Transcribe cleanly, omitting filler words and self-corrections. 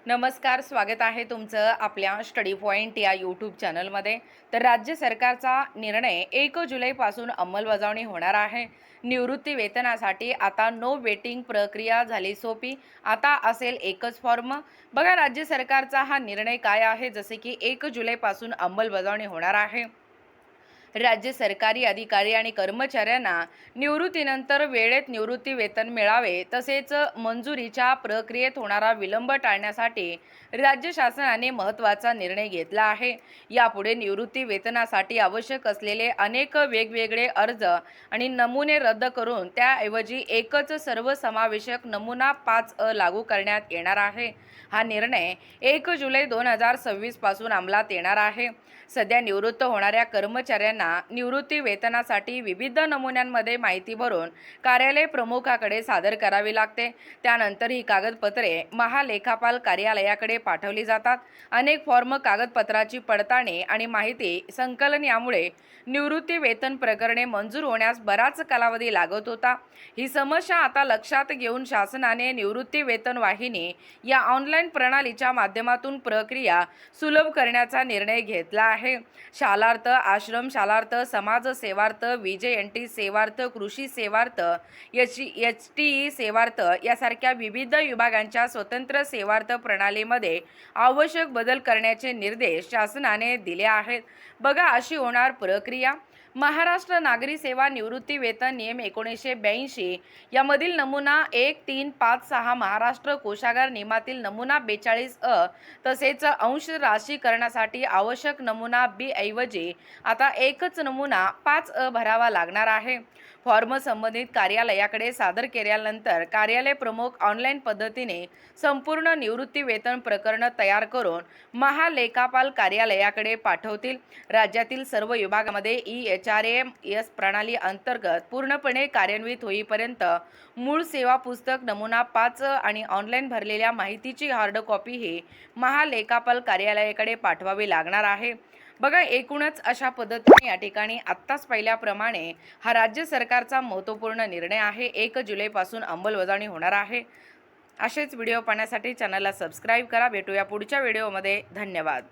नमस्कार, स्वागत आहे तुमचं आपल्या स्टडी पॉइंट या यूट्यूब चॅनलमध्ये. तर राज्य सरकारचा निर्णय 1 जुलैपासून अंमलबजावणी होणार आहे. निवृत्ती वेतनासाठी आता नो वेटिंग प्रक्रिया झाली सोपी. आता असेल एकच फॉर्म. बघा, राज्य सरकारचा हा निर्णय काय आहे, जसे की 1 जुलैपासून अंमलबजावणी होणार आहे. राज्य सरकारी अधिकारी आणि कर्मचाऱ्यांना निवृत्तीनंतर वेळेत निवृत्ती वेतन मिळावे, तसेच मंजुरीच्या प्रक्रियेत होणारा विलंब टाळण्यासाठी राज्य शासनाने महत्त्वाचा निर्णय घेतला आहे. यापुढे निवृत्ती वेतनासाठी आवश्यक असलेले अनेक वेगवेगळे अर्ज आणि नमुने रद्द करून त्याऐवजी एकच सर्वसमावेशक नमुना 5 लागू करण्यात येणार आहे. हा निर्णय 1 जुलै 2026 पासून अंमलात येणार आहे. सध्या निवृत्त होणाऱ्या कर्मचाऱ्यांना निवृत्ती वेतनासाठी विविध नमुन्यांमध्ये माहिती भरून कार्यालय प्रमुखाकडे सादर करावी लागते. त्यानंतर ही कागदपत्रे महालेखापाल कार्यालयाकडे पाठवली जातात. अनेक फॉर्म, कागदपत्राची पडताळणी आणि माहिती संकलन यामुळे निवृत्ती वेतन प्रकरणे मंजूर होण्यास बराच कालावधी लागत होता. ही समस्या आता लक्षात घेऊन शासनाने निवृत्ती वेतन वाहिनी या ऑनलाईन प्रणालीच्या माध्यमातून प्रक्रिया सुलभ करण्याचा निर्णय घेतला आहे. शालार्थ, आश्रम शालार्थ, समाज सेवार्थ, VJNT सेवार्थ, कृषी सेवार्थ, HTE सेवार्थ यासारख्या विविध विभागांच्या स्वतंत्र सेवार्थ प्रणालीमध्ये आवश्यक बदल करण्याचे निर्देश शासनाने दिले आहेत. बघा, अशी होणार प्रक्रिया. महाराष्ट्र नागरी सेवा निवृत्ती वेतन नियम 1982 यामधील नमुना 1, 3, 5, 6, महाराष्ट्र कोषागार नियमातील नमुना 42 तसेच अंश राशीकरणासाठी आवश्यक नमुना B ऐवजी आता एकच नमुना 5 भरावा लागणार आहे. फॉर्म संबंधित कार्यालयाकडे सादर केल्यानंतर कार्यालय प्रमुख ऑनलाईन पद्धतीने संपूर्ण निवृत्ती वेतन प्रकरण तयार करून महालेखापाल कार्यालयाकडे पाठवतील. राज्यातील सर्व विभागामध्ये EHRMS प्रणाली अंतर्गत पूर्णपणे कार्यान्वित होईपर्यंत मूळ सेवा पुस्तक नमुना 5 आणि ऑनलाईन भरलेल्या माहितीची हार्ड कॉपी ही महालेखापाल कार्यालयाकडे पाठवावी लागणार आहे. बघा, एकूणच अशा पद्धतीने या ठिकाणी आत्ताच पाहिल्याप्रमाणे हा राज्य सरकारचा महत्त्वपूर्ण निर्णय आहे. 1 जुलैपासून अंमलबजावणी होणार आहे. असेच व्हिडिओ पाहण्यासाठी चॅनलला सबस्क्राईब करा. भेटूया पुढच्या व्हिडिओमध्ये. धन्यवाद.